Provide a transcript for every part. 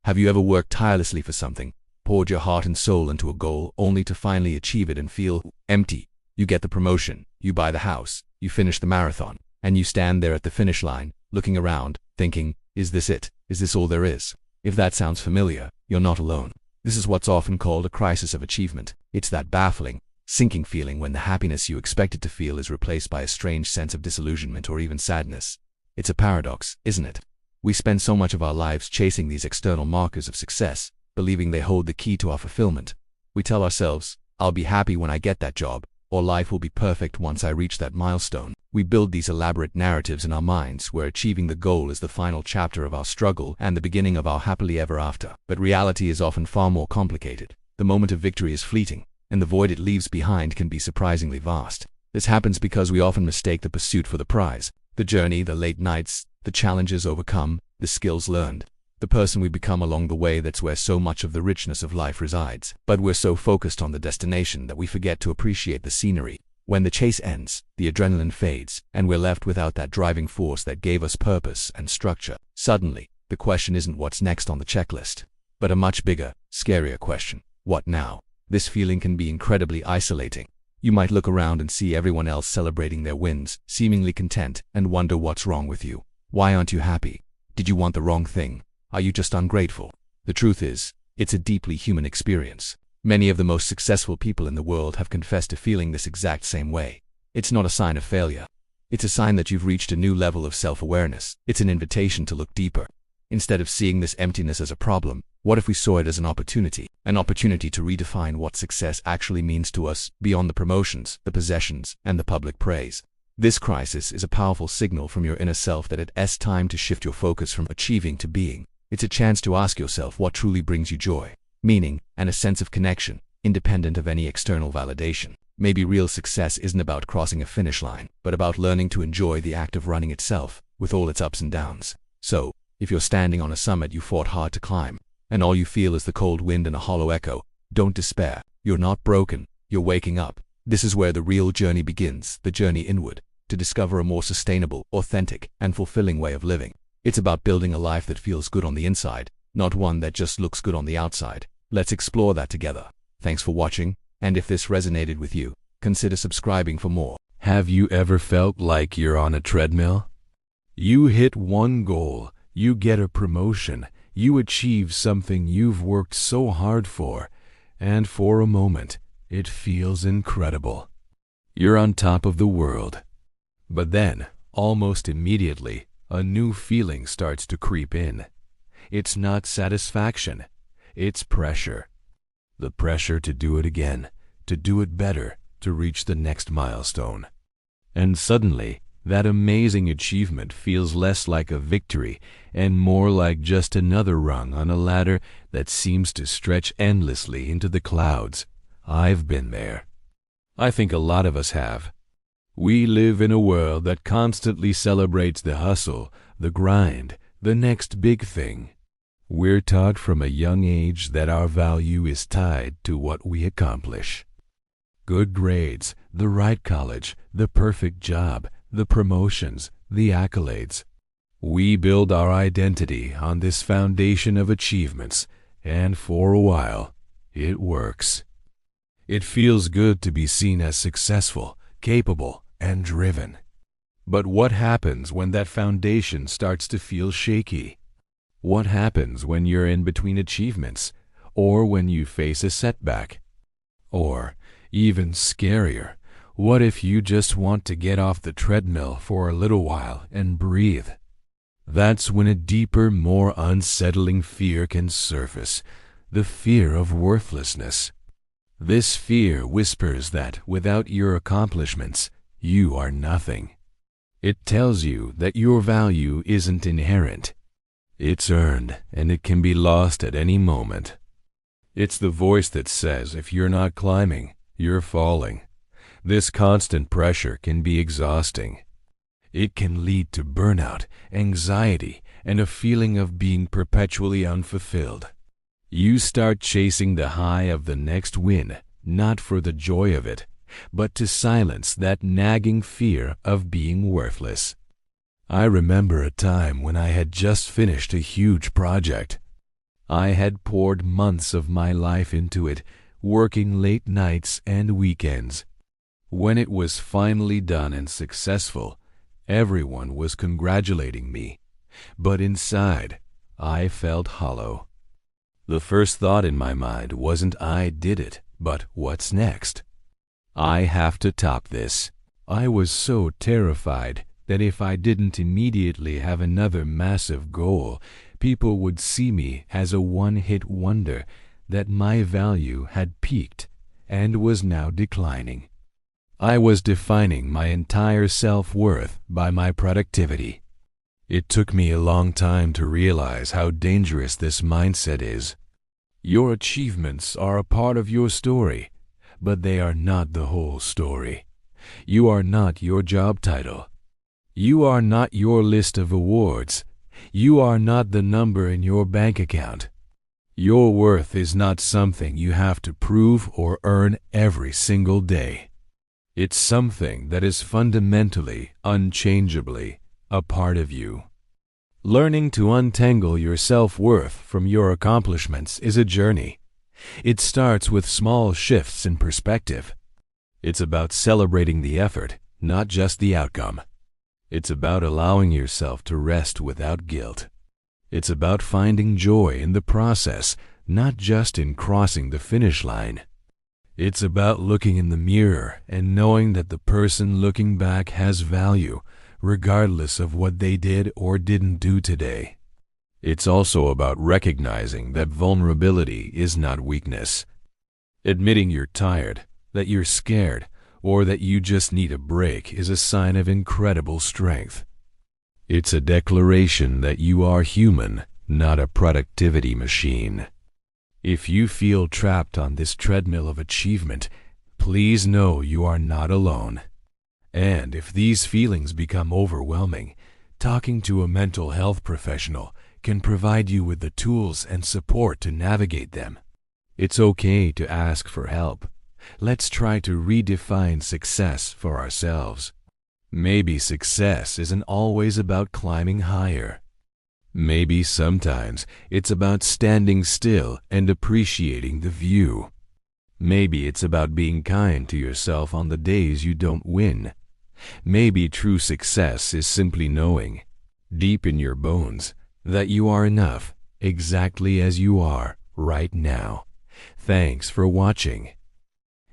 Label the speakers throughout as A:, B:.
A: Have you ever worked tirelessly for something, poured your heart and soul into a goal, only to finally achieve it and feel empty? You get the promotion, you buy the house, you finish the marathon, and you stand there at the finish line, looking around, thinking, is this it? Is this all there is? If that sounds familiar, you're not alone. This is what's often called a crisis of achievement. It's that baffling, sinking feeling when the happiness you expected to feel is replaced by a strange sense of disillusionment or even sadness. It's a paradox, isn't it? We spend so much of our lives chasing these external markers of success, believing they hold the key to our fulfillment. We tell ourselves, I'll be happy when I get that job, or life will be perfect once I reach that milestone. We build these elaborate narratives in our minds where achieving the goal is the final chapter of our struggle and the beginning of our happily ever after. But reality is often far more complicated. The moment of victory is fleeting, and the void it leaves behind can be surprisingly vast. This happens because we often mistake the pursuit for the prize. The journey, the late nights, the challenges overcome, the skills learned, the person we become along the way, that's where so much of the richness of life resides. But we're so focused on the destination that we forget to appreciate the scenery. When the chase ends, the adrenaline fades, and we're left without that driving force that gave us purpose and structure. Suddenly, the question isn't what's next on the checklist, but a much bigger, scarier question. What now? This feeling can be incredibly isolating. You might look around and see everyone else celebrating their wins, seemingly content, and wonder what's wrong with you. Why aren't you happy? Did you want the wrong thing? Are you just ungrateful? The truth is, it's a deeply human experience. Many of the most successful people in the world have confessed to feeling this exact same way. It's not a sign of failure. It's a sign that you've reached a new level of self-awareness. It's an invitation to look deeper. Instead of seeing this emptiness as a problem, what if we saw it as an opportunity? An opportunity to redefine what success actually means to us, beyond the promotions, the possessions, and the public praise. This crisis is a powerful signal from your inner self that it's time to shift your focus from achieving to being. It's a chance to ask yourself what truly brings you joy, meaning, and a sense of connection, independent of any external validation. Maybe real success isn't about crossing a finish line, but about learning to enjoy the act of running itself, with all its ups and downs. So, if you're standing on a summit you fought hard to climb, and all you feel is the cold wind and a hollow echo, don't despair. You're not broken, you're waking up. This is where the real journey begins, the journey inward, to discover a more sustainable, authentic, and fulfilling way of living. It's about building a life that feels good on the inside, not one that just looks good on the outside. Let's explore that together. Thanks for watching, and if this resonated with you, consider subscribing for more.
B: Have you ever felt like you're on a treadmill? You hit one goal, you get a promotion, you achieve something you've worked so hard for, and for a moment, it feels incredible. You're on top of the world. But then, almost immediately, a new feeling starts to creep in. It's not satisfaction, it's pressure. The pressure to do it again, to do it better, to reach the next milestone. And suddenly, that amazing achievement feels less like a victory and more like just another rung on a ladder that seems to stretch endlessly into the clouds. I've been there. I think a lot of us have. We live in a world that constantly celebrates the hustle, the grind, the next big thing. We're taught from a young age that our value is tied to what we accomplish. Good grades, the right college, the perfect job, the promotions, the accolades. We build our identity on this foundation of achievements, and for a while, it works. It feels good to be seen as successful, capable, and driven. But what happens when that foundation starts to feel shaky? What happens when you're in between achievements, or when you face a setback? Or, even scarier, what if you just want to get off the treadmill for a little while and breathe? That's when a deeper, more unsettling fear can surface, the fear of worthlessness. This fear whispers that without your accomplishments, you are nothing. It tells you that your value isn't inherent. It's earned, and it can be lost at any moment. It's the voice that says if you're not climbing, you're falling. This constant pressure can be exhausting. It can lead to burnout, anxiety, and a feeling of being perpetually unfulfilled. You start chasing the high of the next win, not for the joy of it, but to silence that nagging fear of being worthless. I remember a time when I had just finished a huge project. I had poured months of my life into it, working late nights and weekends. When it was finally done and successful, everyone was congratulating me. But inside, I felt hollow. The first thought in my mind wasn't I did it, but what's next? I have to top this. I was so terrified that if I didn't immediately have another massive goal, people would see me as a one-hit wonder, that my value had peaked and was now declining. I was defining my entire self-worth by my productivity. It took me a long time to realize how dangerous this mindset is. Your achievements are a part of your story, but they are not the whole story. You are not your job title. You are not your list of awards. You are not the number in your bank account. Your worth is not something you have to prove or earn every single day. It's something that is fundamentally, unchangeably, a part of you. Learning to untangle your self-worth from your accomplishments is a journey. It starts with small shifts in perspective. It's about celebrating the effort, not just the outcome. It's about allowing yourself to rest without guilt. It's about finding joy in the process, not just in crossing the finish line. It's about looking in the mirror and knowing that the person looking back has value, regardless of what they did or didn't do today. It's also about recognizing that vulnerability is not weakness. Admitting you're tired, that you're scared, or that you just need a break is a sign of incredible strength. It's a declaration that you are human, not a productivity machine. If you feel trapped on this treadmill of achievement, please know you are not alone. And if these feelings become overwhelming, talking to a mental health professional can provide you with the tools and support to navigate them. It's okay to ask for help. Let's try to redefine success for ourselves. Maybe success isn't always about climbing higher. Maybe sometimes it's about standing still and appreciating the view. Maybe it's about being kind to yourself on the days you don't win. Maybe true success is simply knowing, deep in your bones, that you are enough, exactly as you are, right now. Thanks for watching.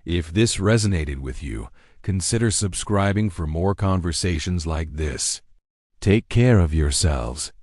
B: If this resonated with you, consider subscribing for more conversations like this. Take care of yourselves.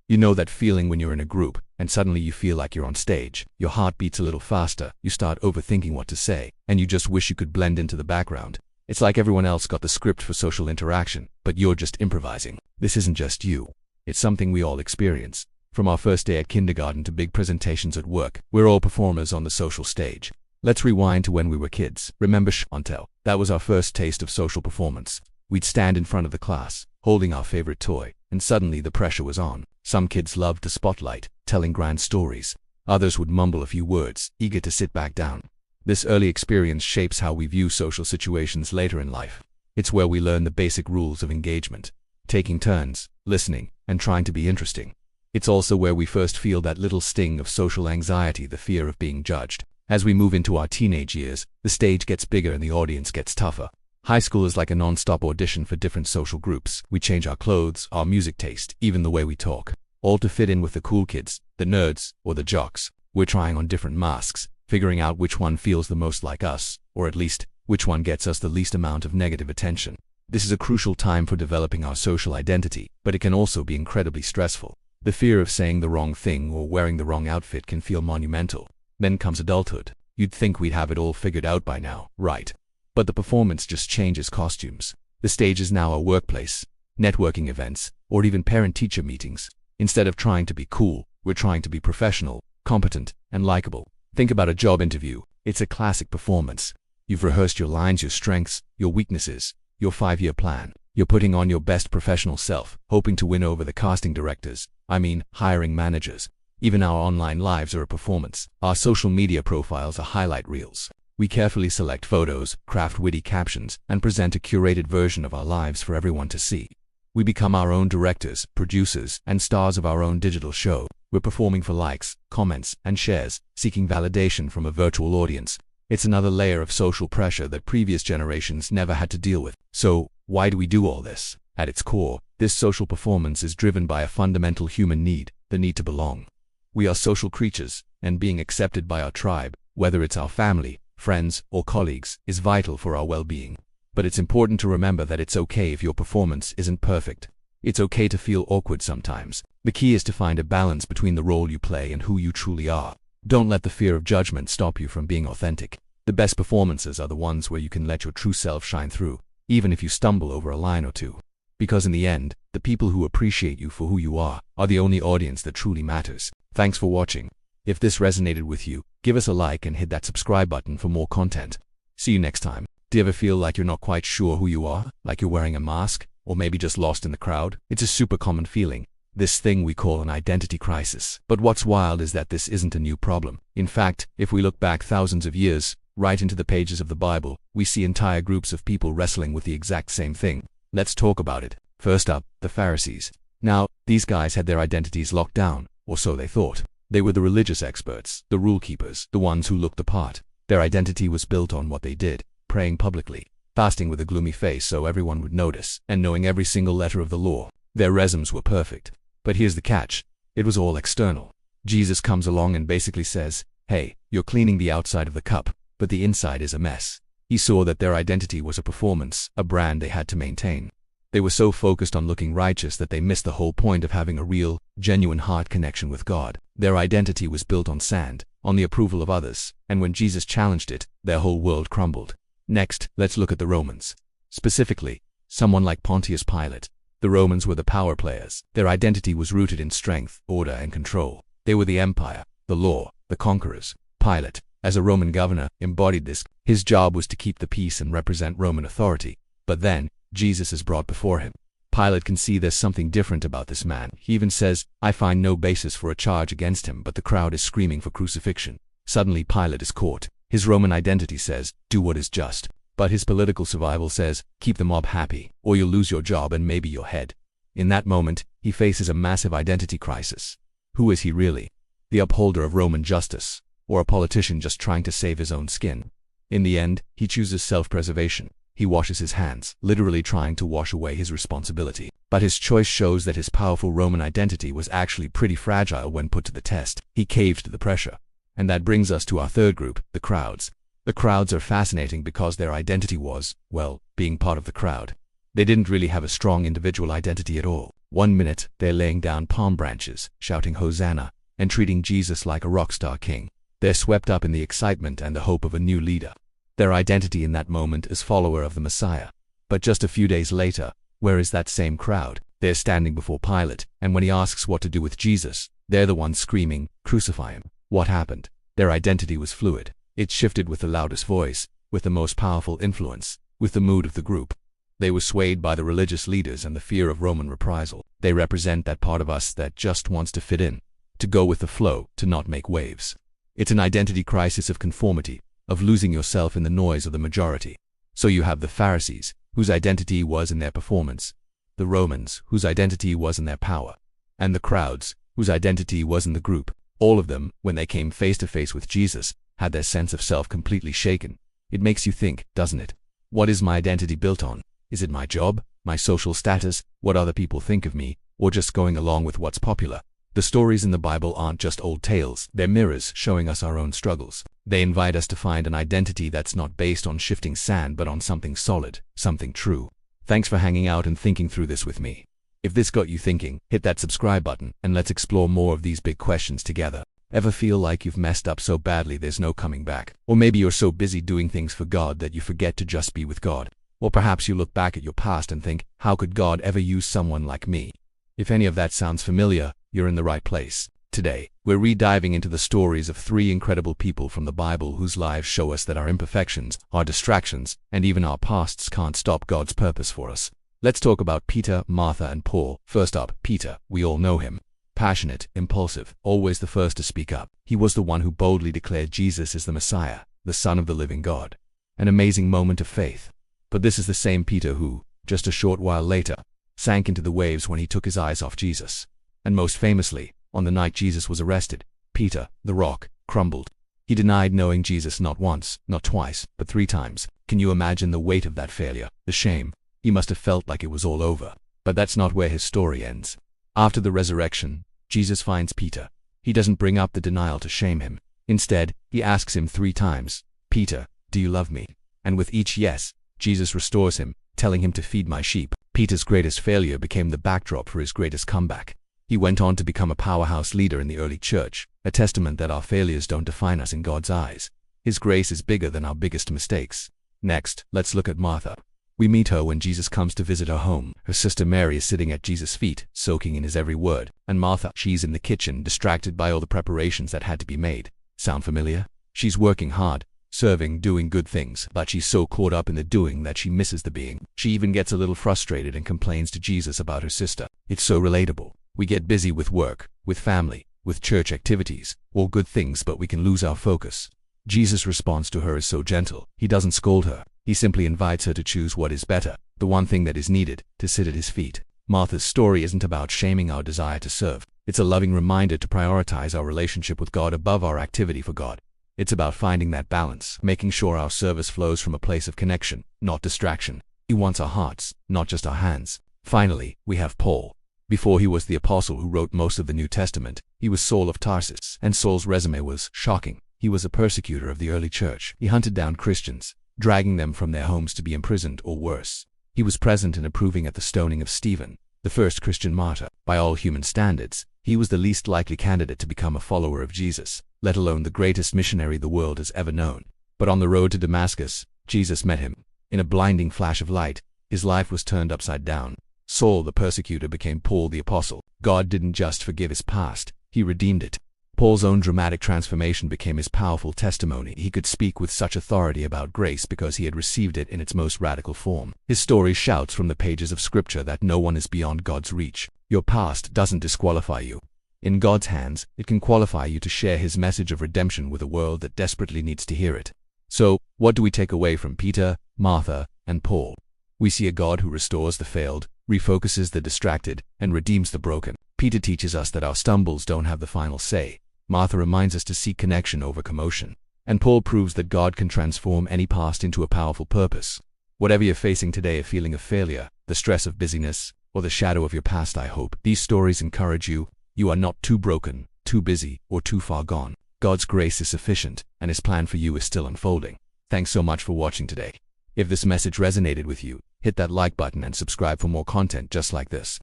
A: You know that feeling when you're in a group, and suddenly you feel like you're on stage. Your heart beats a little faster, you start overthinking what to say, and you just wish you could blend into the background. It's like everyone else got the script for social interaction, but you're just improvising. This isn't just you. It's something we all experience. From our first day at kindergarten to big presentations at work, we're all performers on the social stage. Let's rewind to when we were kids. Remember Chantel? That was our first taste of social performance. We'd stand in front of the class, holding our favorite toy, and suddenly the pressure was on. Some kids loved the spotlight, telling grand stories. Others would mumble a few words, eager to sit back down. This early experience shapes how we view social situations later in life. It's where we learn the basic rules of engagement, taking turns, listening, and trying to be interesting. It's also where we first feel that little sting of social anxiety, the fear of being judged. As we move into our teenage years, the stage gets bigger and the audience gets tougher. High school is like a non-stop audition for different social groups. We change our clothes, our music taste, even the way we talk, all to fit in with the cool kids, the nerds, or the jocks. We're trying on different masks, figuring out which one feels the most like us, or at least, which one gets us the least amount of negative attention. This is a crucial time for developing our social identity, but it can also be incredibly stressful. The fear of saying the wrong thing or wearing the wrong outfit can feel monumental. Then comes adulthood. You'd think we'd have it all figured out by now, right? But the performance just changes costumes. The stage is now a workplace, networking events, or even parent-teacher meetings. Instead of trying to be cool, we're trying to be professional, competent, and likable. Think about a job interview. It's a classic performance. You've rehearsed your lines, your strengths, your weaknesses, your 5-year plan. You're putting on your best professional self, hoping to win over the casting directors, hiring managers. Even our online lives are a performance. Our social media profiles are highlight reels. We carefully select photos, craft witty captions, and present a curated version of our lives for everyone to see. We become our own directors, producers, and stars of our own digital show. We're performing for likes, comments, and shares, seeking validation from a virtual audience. It's another layer of social pressure that previous generations never had to deal with. So, why do we do all this? At its core, this social performance is driven by a fundamental human need, the need to belong. We are social creatures, and being accepted by our tribe, whether it's our family, friends, or colleagues, is vital for our well-being. But it's important to remember that it's okay if your performance isn't perfect. It's okay to feel awkward sometimes. The key is to find a balance between the role you play and who you truly are. Don't let the fear of judgment stop you from being authentic. The best performances are the ones where you can let your true self shine through, even if you stumble over a line or two. Because in the end, the people who appreciate you for who you are the only audience that truly matters. Thanks for watching. If this resonated with you, give us a like and hit that subscribe button for more content. See you next time. Do you ever feel like you're not quite sure who you are? Like you're wearing a mask? Or maybe just lost in the crowd? It's a super common feeling. This thing we call an identity crisis. But what's wild is that this isn't a new problem. In fact, if we look back thousands of years, right into the pages of the Bible, we see entire groups of people wrestling with the exact same thing. Let's talk about it. First up, the Pharisees. Now, these guys had their identities locked down, or so they thought. They were the religious experts, the rule keepers, the ones who looked the part. Their identity was built on what they did. Praying publicly, fasting with a gloomy face so everyone would notice, and knowing every single letter of the law. Their resumes were perfect. But here's the catch. It was all external. Jesus comes along and basically says, hey, you're cleaning the outside of the cup, but the inside is a mess. He saw that their identity was a performance, a brand they had to maintain. They were so focused on looking righteous that they missed the whole point of having a real, genuine heart connection with God. Their identity was built on sand, on the approval of others, and when Jesus challenged it, their whole world crumbled. Next, let's look at the Romans. Specifically, someone like Pontius Pilate. The Romans were the power players. Their identity was rooted in strength, order, and control. They were the empire, the law, the conquerors. Pilate, as a Roman governor, embodied this. His job was to keep the peace and represent Roman authority. But then, Jesus is brought before him. Pilate can see there's something different about this man. He even says, I find no basis for a charge against him, but the crowd is screaming for crucifixion. Suddenly Pilate is caught. His Roman identity says, do what is just. But his political survival says, keep the mob happy, or you'll lose your job and maybe your head. In that moment, he faces a massive identity crisis. Who is he really? The upholder of Roman justice, or a politician just trying to save his own skin? In the end, he chooses self-preservation. He washes his hands, literally trying to wash away his responsibility. But his choice shows that his powerful Roman identity was actually pretty fragile when put to the test. He caved to the pressure. And that brings us to our third group, the crowds. The crowds are fascinating because their identity was, well, being part of the crowd. They didn't really have a strong individual identity at all. One minute, they're laying down palm branches, shouting Hosanna, and treating Jesus like a rock star king. They're swept up in the excitement and the hope of a new leader. Their identity in that moment is follower of the Messiah. But just a few days later, where is that same crowd? They're standing before Pilate, and when he asks what to do with Jesus, they're the ones screaming, crucify him. What happened? Their identity was fluid. It shifted with the loudest voice, with the most powerful influence, with the mood of the group. They were swayed by the religious leaders and the fear of Roman reprisal. They represent that part of us that just wants to fit in, to go with the flow, to not make waves. It's an identity crisis of conformity, of losing yourself in the noise of the majority. So you have the Pharisees, whose identity was in their performance, the Romans, whose identity was in their power, and the crowds, whose identity was in the group. All of them, when they came face to face with Jesus, had their sense of self completely shaken. It makes you think, doesn't it? What is my identity built on? Is it my job, my social status, what other people think of me, or just going along with what's popular? The stories in the Bible aren't just old tales, they're mirrors showing us our own struggles. They invite us to find an identity that's not based on shifting sand but on something solid, something true. Thanks for hanging out and thinking through this with me. If this got you thinking, hit that subscribe button and let's explore more of these big questions together. Ever feel like you've messed up so badly there's no coming back? Or maybe you're so busy doing things for God that you forget to just be with God. Or perhaps you look back at your past and think, how could God ever use someone like me? If any of that sounds familiar, you're in the right place. Today, we're re-diving into the stories of three incredible people from the Bible whose lives show us that our imperfections, our distractions, and even our pasts can't stop God's purpose for us. Let's talk about Peter, Martha, and Paul. First up, Peter. We all know him. Passionate, impulsive, always the first to speak up. He was the one who boldly declared Jesus is the Messiah, the Son of the living God. An amazing moment of faith. But this is the same Peter who, just a short while later, sank into the waves when he took his eyes off Jesus. And most famously, on the night Jesus was arrested, Peter, the rock, crumbled. He denied knowing Jesus not once, not twice, but 3 times. Can you imagine the weight of that failure, the shame? He must have felt like it was all over. But that's not where his story ends. After the resurrection, Jesus finds Peter. He doesn't bring up the denial to shame him. Instead, he asks him 3 times, "Peter, do you love me?" And with each yes, Jesus restores him, telling him to feed my sheep. Peter's greatest failure became the backdrop for his greatest comeback. He went on to become a powerhouse leader in the early church, a testament that our failures don't define us in God's eyes. His grace is bigger than our biggest mistakes. Next, let's look at Martha. We meet her when Jesus comes to visit her home. Her sister Mary is sitting at Jesus' feet, soaking in his every word. And Martha, she's in the kitchen, distracted by all the preparations that had to be made. Sound familiar? She's working hard, serving, doing good things, but she's so caught up in the doing that she misses the being. She even gets a little frustrated and complains to Jesus about her sister. It's so relatable. We get busy with work, with family, with church activities, all good things, but we can lose our focus. Jesus' response to her is so gentle. He doesn't scold her. He simply invites her to choose what is better, the one thing that is needed, to sit at his feet. Martha's story isn't about shaming our desire to serve. It's a loving reminder to prioritize our relationship with God above our activity for God. It's about finding that balance, making sure our service flows from a place of connection, not distraction. He wants our hearts, not just our hands. Finally, we have Paul. Before he was the apostle who wrote most of the New Testament, he was Saul of Tarsus, and Saul's resume was shocking. He was a persecutor of the early church. He hunted down Christians, dragging them from their homes to be imprisoned or worse. He was present and approving at the stoning of Stephen, the first Christian martyr. By all human standards, he was the least likely candidate to become a follower of Jesus, let alone the greatest missionary the world has ever known. But on the road to Damascus, Jesus met him. In a blinding flash of light, his life was turned upside down. Saul the persecutor became Paul the apostle. God didn't just forgive his past, he redeemed it. Paul's own dramatic transformation became his powerful testimony. He could speak with such authority about grace because he had received it in its most radical form. His story shouts from the pages of Scripture that no one is beyond God's reach. Your past doesn't disqualify you. In God's hands, it can qualify you to share his message of redemption with a world that desperately needs to hear it. So, what do we take away from Peter, Martha, and Paul? We see a God who restores the failed, refocuses the distracted, and redeems the broken. Peter teaches us that our stumbles don't have the final say. Martha reminds us to seek connection over commotion. And Paul proves that God can transform any past into a powerful purpose. Whatever you're facing today, a feeling of failure, the stress of busyness, or the shadow of your past, I hope these stories encourage you. You are not too broken, too busy, or too far gone. God's grace is sufficient, and his plan for you is still unfolding. Thanks so much for watching today. If this message resonated with you, hit that like button and subscribe for more content just like this.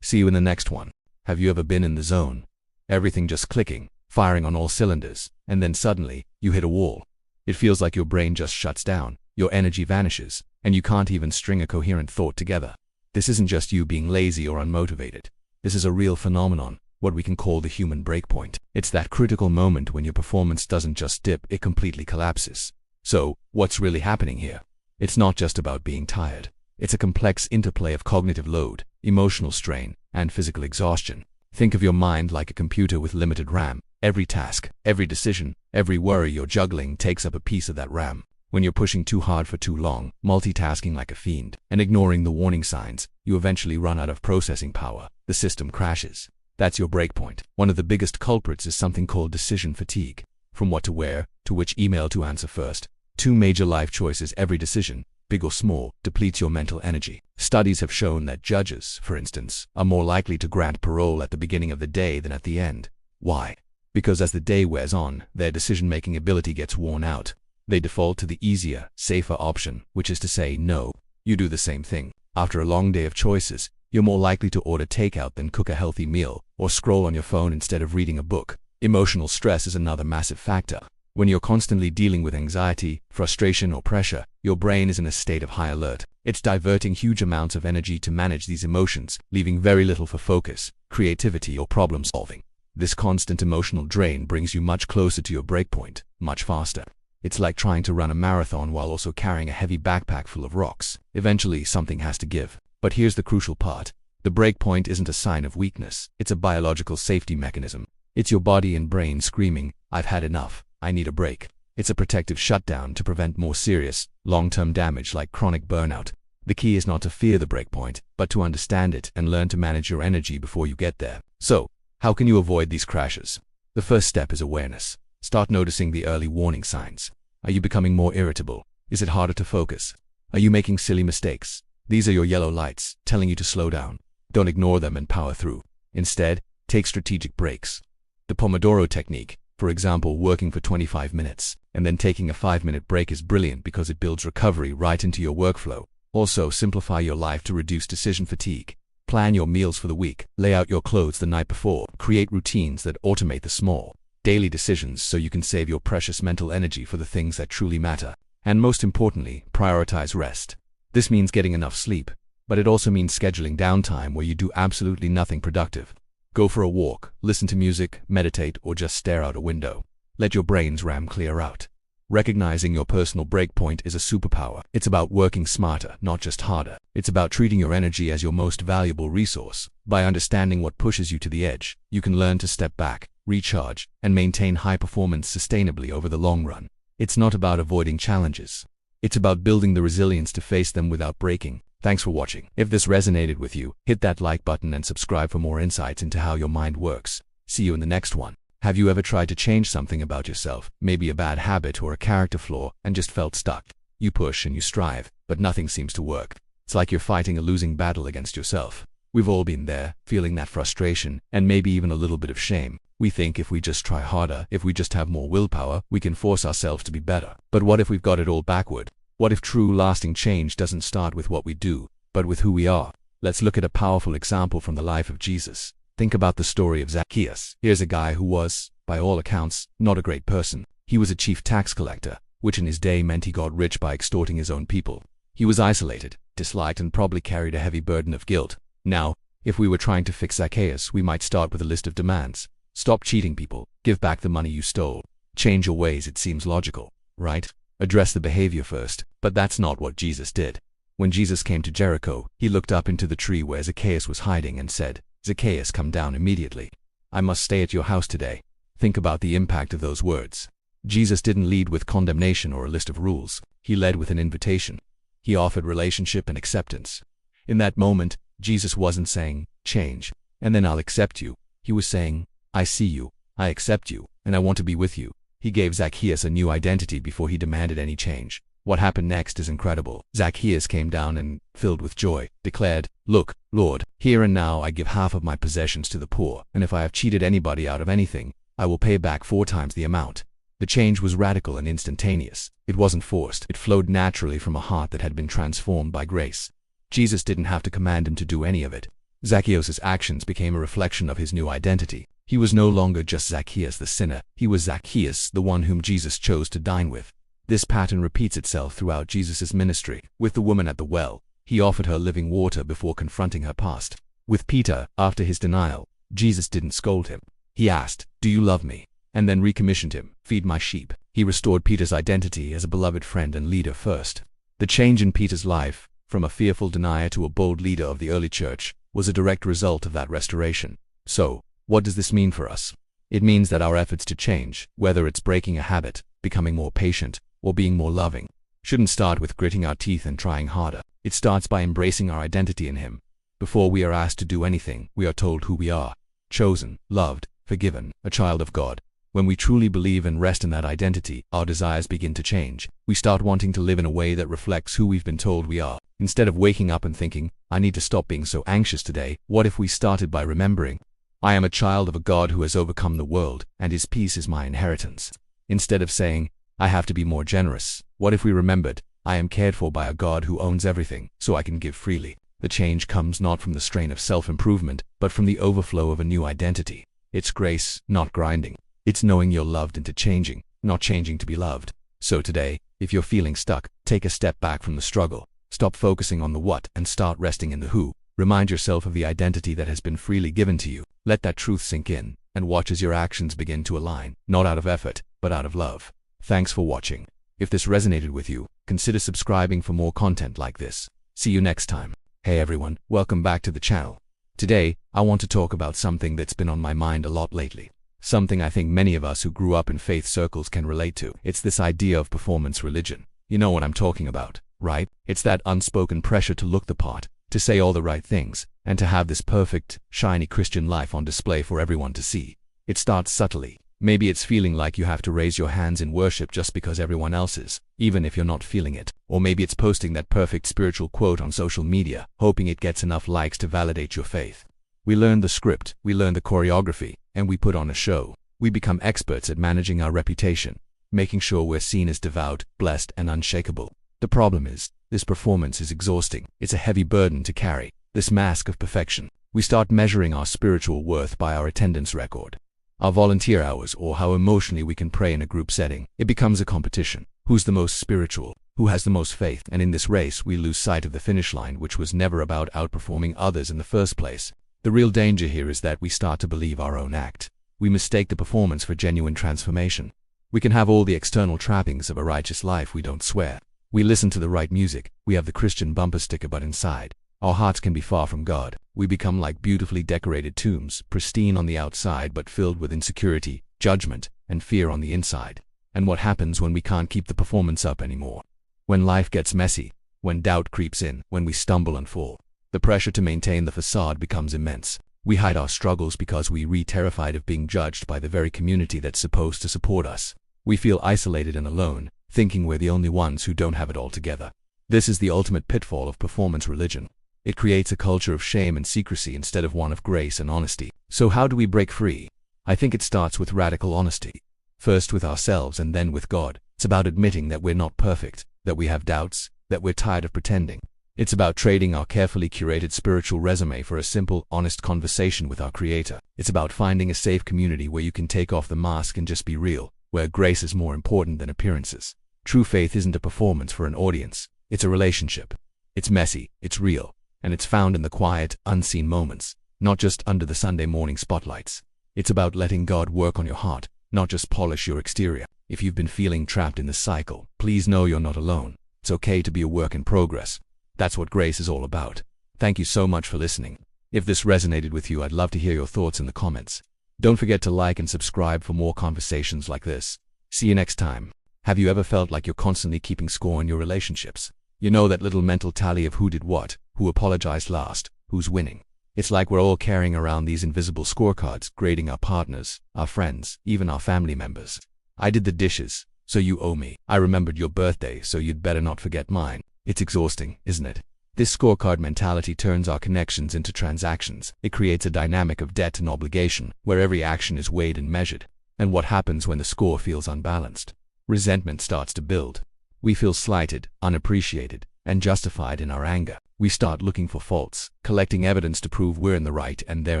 A: See you in the next one. Have you ever been in the zone? Everything just clicking, firing on all cylinders, and then suddenly, you hit a wall. It feels like your brain just shuts down, your energy vanishes, and you can't even string a coherent thought together. This isn't just you being lazy or unmotivated. This is a real phenomenon, what we can call the human breakpoint. It's that critical moment when your performance doesn't just dip, it completely collapses. So, what's really happening here? It's not just about being tired. It's a complex interplay of cognitive load, emotional strain, and physical exhaustion. Think of your mind like a computer with limited RAM. Every task, every decision, every worry you're juggling takes up a piece of that RAM. When you're pushing too hard for too long, multitasking like a fiend, and ignoring the warning signs, you eventually run out of processing power. The system crashes. That's your breakpoint. One of the biggest culprits is something called decision fatigue. From what to wear, to which email to answer first. 2 major life choices. Every decision, big or small, depletes your mental energy. Studies have shown that judges, for instance, are more likely to grant parole at the beginning of the day than at the end. Why? Because as the day wears on, their decision-making ability gets worn out. They default to the easier, safer option, which is to say no. You do the same thing. After a long day of choices, you're more likely to order takeout than cook a healthy meal, or scroll on your phone instead of reading a book. Emotional stress is another massive factor. When you're constantly dealing with anxiety, frustration, or pressure, your brain is in a state of high alert. It's diverting huge amounts of energy to manage these emotions, leaving very little for focus, creativity, or problem solving. This constant emotional drain brings you much closer to your breakpoint, much faster. It's like trying to run a marathon while also carrying a heavy backpack full of rocks. Eventually, something has to give. But here's the crucial part. The breakpoint isn't a sign of weakness. It's a biological safety mechanism. It's your body and brain screaming, "I've had enough. I need a break." It's a protective shutdown to prevent more serious, long-term damage like chronic burnout. The key is not to fear the breakpoint, but to understand it and learn to manage your energy before you get there. So, how can you avoid these crashes? The first step is awareness. Start noticing the early warning signs. Are you becoming more irritable? Is it harder to focus? Are you making silly mistakes? These are your yellow lights, telling you to slow down. Don't ignore them and power through. Instead, take strategic breaks. The Pomodoro technique, for example, working for 25 minutes, and then taking a 5-minute break is brilliant because it builds recovery right into your workflow. Also, simplify your life to reduce decision fatigue. Plan your meals for the week. Lay out your clothes the night before. Create routines that automate the small, daily decisions so you can save your precious mental energy for the things that truly matter. And most importantly, prioritize rest. This means getting enough sleep, but it also means scheduling downtime where you do absolutely nothing productive. Go for a walk, listen to music, meditate, or just stare out a window. Let your brain's RAM clear out. Recognizing your personal breakpoint is a superpower. It's about working smarter, not just harder. It's about treating your energy as your most valuable resource. By understanding what pushes you to the edge, you can learn to step back, recharge, and maintain high performance sustainably over the long run. It's not about avoiding challenges. It's about building the resilience to face them without breaking. Thanks for watching. If this resonated with you, hit that like button and subscribe for more insights into how your mind works. See you in the next one. Have you ever tried to change something about yourself, maybe a bad habit or a character flaw, and just felt stuck? You push and you strive, but nothing seems to work. It's like you're fighting a losing battle against yourself. We've all been there, feeling that frustration, and maybe even a little bit of shame. We think if we just try harder, if we just have more willpower, we can force ourselves to be better. But what if we've got it all backward? What if true lasting change doesn't start with what we do, but with who we are? Let's look at a powerful example from the life of Jesus. Think about the story of Zacchaeus. Here's a guy who was, by all accounts, not a great person. He was a chief tax collector, which in his day meant he got rich by extorting his own people. He was isolated, disliked, and probably carried a heavy burden of guilt. Now, if we were trying to fix Zacchaeus, we might start with a list of demands. Stop cheating people. Give back the money you stole. Change your ways. It seems logical, right? Address the behavior first. But that's not what Jesus did. When Jesus came to Jericho, he looked up into the tree where Zacchaeus was hiding and said, "Zacchaeus, come down immediately. I must stay at your house today." Think about the impact of those words. Jesus didn't lead with condemnation or a list of rules. He led with an invitation. He offered relationship and acceptance. In that moment, Jesus wasn't saying, "Change, and then I'll accept you." He was saying, "I see you, I accept you, and I want to be with you." He gave Zacchaeus a new identity before he demanded any change. What happened next is incredible. Zacchaeus came down and, filled with joy, declared, "Look, Lord, here and now I give half of my possessions to the poor, and if I have cheated anybody out of anything, I will pay back 4 times the amount." The change was radical and instantaneous. It wasn't forced. It flowed naturally from a heart that had been transformed by grace. Jesus didn't have to command him to do any of it. Zacchaeus' actions became a reflection of his new identity. He was no longer just Zacchaeus the sinner. He was Zacchaeus, the one whom Jesus chose to dine with. This pattern repeats itself throughout Jesus' ministry. With the woman at the well, he offered her living water before confronting her past. With Peter, after his denial, Jesus didn't scold him. He asked, "Do you love me?" and then recommissioned him, "Feed my sheep." He restored Peter's identity as a beloved friend and leader first. The change in Peter's life, from a fearful denier to a bold leader of the early church, was a direct result of that restoration. So, what does this mean for us? It means that our efforts to change, whether it's breaking a habit, becoming more patient, or being more loving, shouldn't start with gritting our teeth and trying harder. It starts by embracing our identity in Him. Before we are asked to do anything, we are told who we are: chosen, loved, forgiven, a child of God. When we truly believe and rest in that identity, our desires begin to change. We start wanting to live in a way that reflects who we've been told we are. Instead of waking up and thinking, "I need to stop being so anxious today," what if we started by remembering, "I am a child of a God who has overcome the world, and His peace is my inheritance." Instead of saying, "I have to be more generous," what if we remembered, "I am cared for by a God who owns everything, so I can give freely." The change comes not from the strain of self-improvement, but from the overflow of a new identity. It's grace, not grinding. It's knowing you're loved into changing, not changing to be loved. So today, if you're feeling stuck, take a step back from the struggle. Stop focusing on the what and start resting in the who. Remind yourself of the identity that has been freely given to you. Let that truth sink in, and watch as your actions begin to align, not out of effort, but out of love. Thanks for watching. If this resonated with you, consider subscribing for more content like this. See you next time. Hey everyone, welcome back to the channel. Today, I want to talk about something that's been on my mind a lot lately. Something I think many of us who grew up in faith circles can relate to. It's this idea of performance religion. You know what I'm talking about. right? It's that unspoken pressure to look the part, to say all the right things, and to have this perfect, shiny Christian life on display for everyone to see. It starts subtly. Maybe it's feeling like you have to raise your hands in worship just because everyone else is, even if you're not feeling it. Or maybe it's posting that perfect spiritual quote on social media, hoping it gets enough likes to validate your faith. We learn the script, we learn the choreography, and we put on a show. We become experts at managing our reputation, making sure we're seen as devout, blessed, and unshakable. The problem is, this performance is exhausting. It's a heavy burden to carry, this mask of perfection. We start measuring our spiritual worth by our attendance record, our volunteer hours, or how emotionally we can pray in a group setting. It becomes a competition. Who's the most spiritual? Who has the most faith? And in this race, we lose sight of the finish line, which was never about outperforming others in the first place. The real danger here is that we start to believe our own act. We mistake the performance for genuine transformation. We can have all the external trappings of a righteous life, we don't swear. We listen to the right music, we have the Christian bumper sticker, but inside, our hearts can be far from God. We become like beautifully decorated tombs, pristine on the outside but filled with insecurity, judgment, and fear on the inside. And what happens when we can't keep the performance up anymore? When life gets messy, when doubt creeps in, when we stumble and fall, the pressure to maintain the facade becomes immense. We hide our struggles because we're terrified of being judged by the very community that's supposed to support us. We feel isolated and alone, thinking we're the only ones who don't have it all together. This is the ultimate pitfall of performance religion. It creates a culture of shame and secrecy instead of one of grace and honesty. So how do we break free? I think it starts with radical honesty. First with ourselves and then with God. It's about admitting that we're not perfect, that we have doubts, that we're tired of pretending. It's about trading our carefully curated spiritual resume for a simple, honest conversation with our Creator. It's about finding a safe community where you can take off the mask and just be real, where grace is more important than appearances. True faith isn't a performance for an audience. It's a relationship. It's messy, it's real, and it's found in the quiet, unseen moments, not just under the Sunday morning spotlights. It's about letting God work on your heart, not just polish your exterior. If you've been feeling trapped in this cycle, please know you're not alone. It's okay to be a work in progress. That's what grace is all about. Thank you so much for listening. If this resonated with you, I'd love to hear your thoughts in the comments. Don't forget to like and subscribe for more conversations like this. See you next time. Have you ever felt like you're constantly keeping score in your relationships? You know, that little mental tally of who did what, who apologized last, who's winning. It's like we're all carrying around these invisible scorecards, grading our partners, our friends, even our family members. I did the dishes, so you owe me. I remembered your birthday, so you'd better not forget mine. It's exhausting, isn't it? This scorecard mentality turns our connections into transactions. It creates a dynamic of debt and obligation, where every action is weighed and measured. And what happens when the score feels unbalanced? Resentment starts to build. We feel slighted, unappreciated, and justified in our anger. We start looking for faults, collecting evidence to prove we're in the right and they're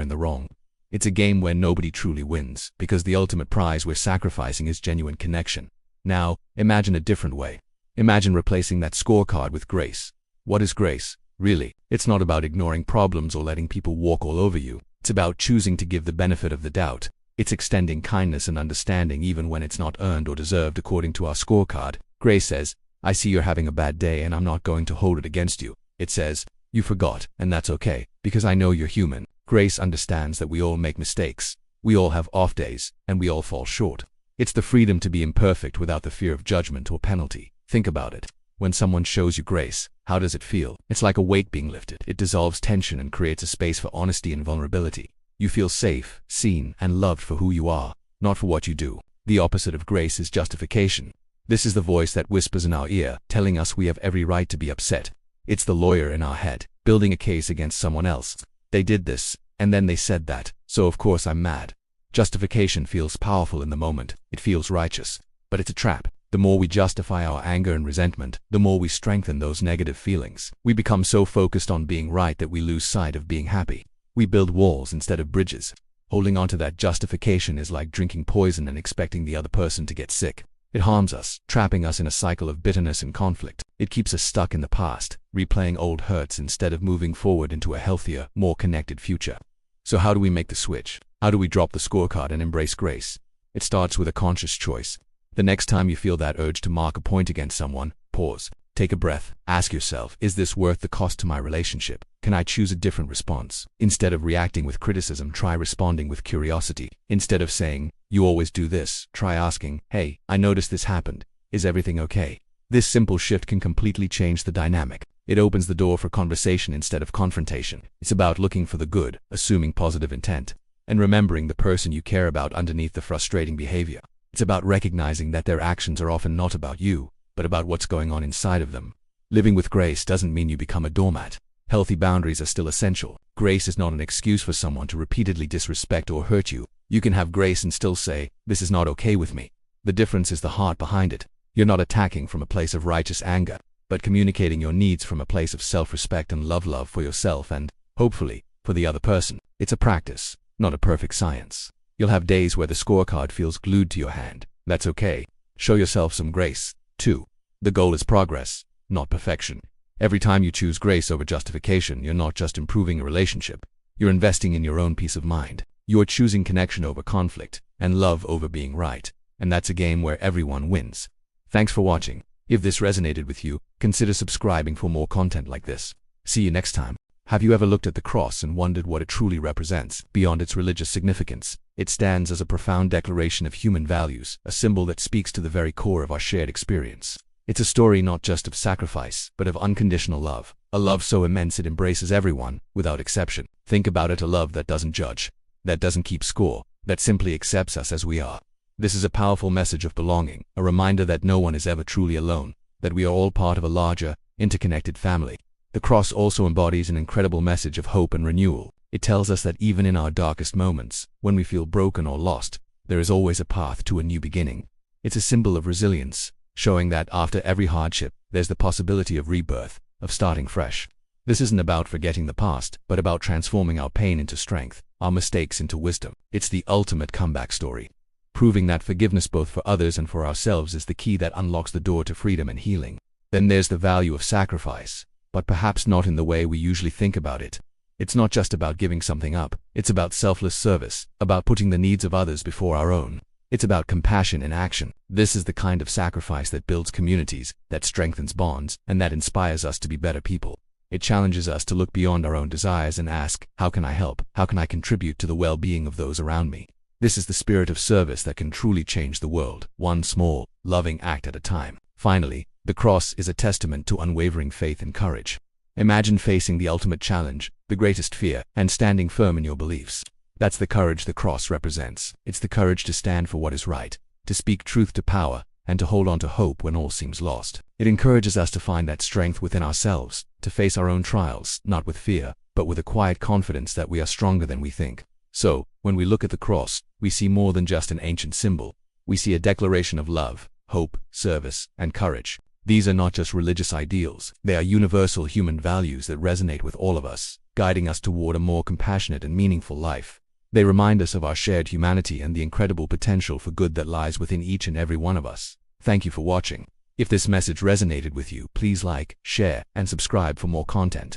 A: in the wrong. It's a game where nobody truly wins, because the ultimate prize we're sacrificing is genuine connection. Now, imagine a different way. Imagine replacing that scorecard with grace. What is grace? Really, it's not about ignoring problems or letting people walk all over you. It's about choosing to give the benefit of the doubt. It's extending kindness and understanding even when it's not earned or deserved according to our scorecard. Grace says, I see you're having a bad day and I'm not going to hold it against you. It says, you forgot, and that's okay, because I know you're human. Grace understands that we all make mistakes. We all have off days, and we all fall short. It's the freedom to be imperfect without the fear of judgment or penalty. Think about it. When someone shows you grace, how does it feel? It's like a weight being lifted. It dissolves tension and creates a space for honesty and vulnerability. You feel safe, seen, and loved for who you are, not for what you do. The opposite of grace is justification. This is the voice that whispers in our ear, telling us we have every right to be upset. It's the lawyer in our head, building a case against someone else. They did this, and then they said that, so of course I'm mad. Justification feels powerful in the moment. It feels righteous. But it's a trap. The more we justify our anger and resentment, the more we strengthen those negative feelings. We become so focused on being right that we lose sight of being happy. We build walls instead of bridges. Holding on to that justification is like drinking poison and expecting the other person to get sick. It harms us, trapping us in a cycle of bitterness and conflict. It keeps us stuck in the past, replaying old hurts instead of moving forward into a healthier, more connected future. So how do we make the switch? How do we drop the scorecard and embrace grace? It starts with a conscious choice. The next time you feel that urge to mark a point against someone, pause, take a breath, ask yourself, is this worth the cost to my relationship? Can I choose a different response? Instead of reacting with criticism, try responding with curiosity. Instead of saying, you always do this, try asking, hey, I noticed this happened. Is everything okay? This simple shift can completely change the dynamic. It opens the door for conversation instead of confrontation. It's about looking for the good, assuming positive intent, and remembering the person you care about underneath the frustrating behavior. It's about recognizing that their actions are often not about you, but about what's going on inside of them. Living with grace doesn't mean you become a doormat. Healthy boundaries are still essential. Grace is not an excuse for someone to repeatedly disrespect or hurt you. You can have grace and still say, "This is not okay with me." The difference is the heart behind it. You're not attacking from a place of righteous anger, but communicating your needs from a place of self-respect and love for yourself and, hopefully, for the other person. It's a practice, not a perfect science. You'll have days where the scorecard feels glued to your hand. That's okay. Show yourself some grace, too. The goal is progress, not perfection. Every time you choose grace over justification, you're not just improving a relationship. You're investing in your own peace of mind. You're choosing connection over conflict, and love over being right. And that's a game where everyone wins. Thanks for watching. If this resonated with you, consider subscribing for more content like this. See you next time. Have you ever looked at the cross and wondered what it truly represents? Beyond its religious significance, it stands as a profound declaration of human values, a symbol that speaks to the very core of our shared experience. It's a story not just of sacrifice, but of unconditional love. A love so immense it embraces everyone, without exception. Think about it, a love that doesn't judge, that doesn't keep score, that simply accepts us as we are. This is a powerful message of belonging, a reminder that no one is ever truly alone, that we are all part of a larger, interconnected family. The cross also embodies an incredible message of hope and renewal. It tells us that even in our darkest moments, when we feel broken or lost, there is always a path to a new beginning. It's a symbol of resilience, showing that after every hardship, there's the possibility of rebirth, of starting fresh. This isn't about forgetting the past, but about transforming our pain into strength, our mistakes into wisdom. It's the ultimate comeback story, proving that forgiveness both for others and for ourselves is the key that unlocks the door to freedom and healing. Then there's the value of sacrifice, but perhaps not in the way we usually think about it. It's not just about giving something up. It's about selfless service, about putting the needs of others before our own. It's about compassion in action. This is the kind of sacrifice that builds communities, that strengthens bonds, and that inspires us to be better people. It challenges us to look beyond our own desires and ask, how can I help? How can I contribute to the well-being of those around me? This is the spirit of service that can truly change the world, one small, loving act at a time. Finally, the cross is a testament to unwavering faith and courage. Imagine facing the ultimate challenge, the greatest fear, and standing firm in your beliefs. That's the courage the cross represents. It's the courage to stand for what is right, to speak truth to power, and to hold on to hope when all seems lost. It encourages us to find that strength within ourselves, to face our own trials, not with fear, but with a quiet confidence that we are stronger than we think. So, when we look at the cross, we see more than just an ancient symbol. We see a declaration of love, hope, service, and courage. These are not just religious ideals. They are universal human values that resonate with all of us, guiding us toward a more compassionate and meaningful life. They remind us of our shared humanity and the incredible potential for good that lies within each and every one of us. Thank you for watching. If this message resonated with you, please like, share, and subscribe for more content.